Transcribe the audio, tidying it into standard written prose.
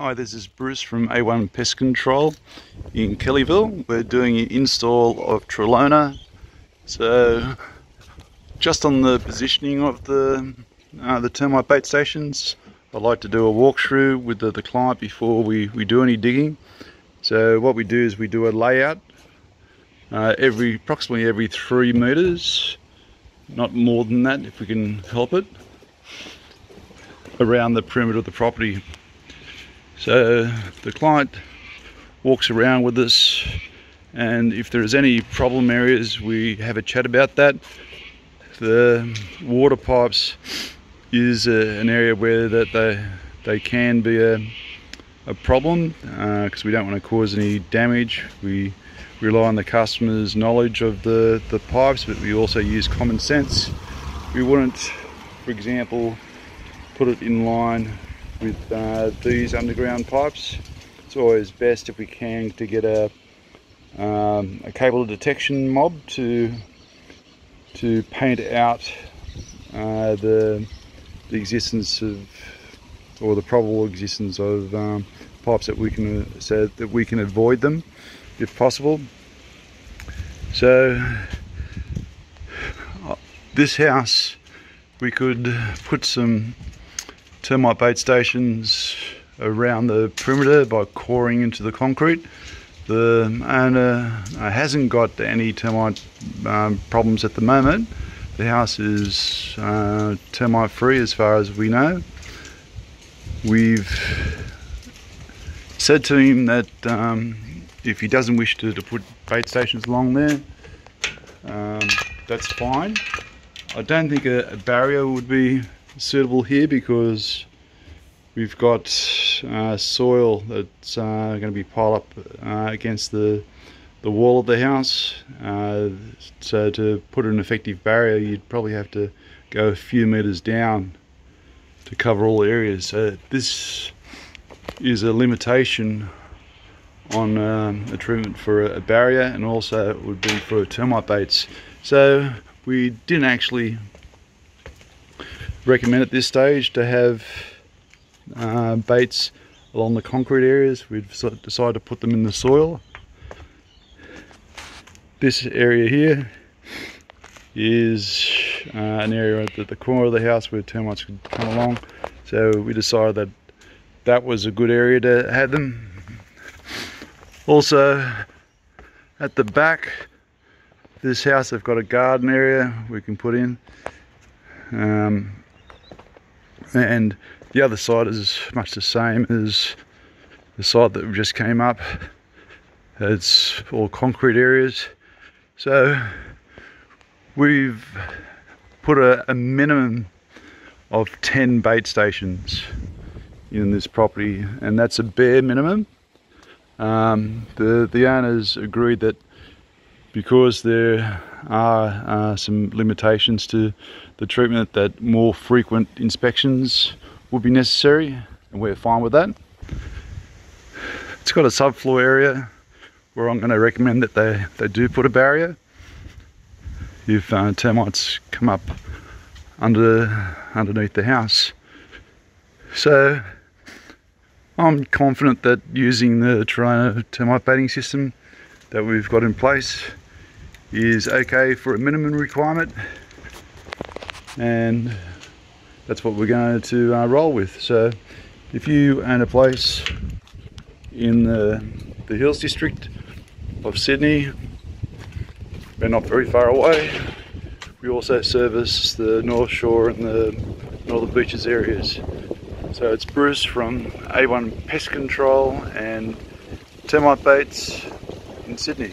Hi, this is Bruce from A1 Pest Control in Kellyville. We're doing an install of Trelona. So, just on the positioning of the termite bait stations, I'd like to do a walkthrough with the client before we do any digging. So what we do is we do a layout approximately every 3 meters, not more than that if we can help it, around the perimeter of the property. So the client walks around with us, and if there's any problem areas, we have a chat about that. The water pipes is an area where they can be a problem because we don't want to cause any damage. We rely on the customer's knowledge of the pipes, but we also use common sense. We wouldn't, for example, put it in line with these underground pipes. It's always best if we can to get a cable detection mob to paint out the existence of, or the probable existence of pipes that we can, so that we can avoid them if possible. So this house, we could put some termite bait stations around the perimeter by coring into the concrete. The owner hasn't got any termite problems at the moment. The house is termite free as far as we know. We've said to him that if he doesn't wish to put bait stations along there, that's fine. I don't think a barrier would be suitable here because we've got soil that's going to be piled up against the wall of the house. So to put an effective barrier, you'd probably have to go a few meters down to cover all areas. So this is a limitation on a treatment for a barrier, and also it would be for termite baits. So we didn't actually recommend at this stage to have baits along the concrete areas. We've decided to put them in the soil. This area here is an area at the corner of the house where termites could come along, so we decided that that was a good area to have them. Also at the back of this house, they've got a garden area we can put in, and the other side is much the same as the side that we just came up. It's all concrete areas. So we've put a minimum of 10 bait stations in this property, and that's a bare minimum. The owners agreed that because there are some limitations to the treatment, that more frequent inspections would be necessary, and we're fine with that. It's got a subfloor area where I'm going to recommend that they do put a barrier if termites come up underneath the house. So I'm confident that using the Trelona termite baiting system that we've got in place is okay for a minimum requirement, and that's what we're going to roll with. So if you own a place in the Hills district of Sydney, we're not very far away. We also service the North Shore and the Northern Beaches areas. So it's Bruce from A1 Pest Control and termite baits in Sydney.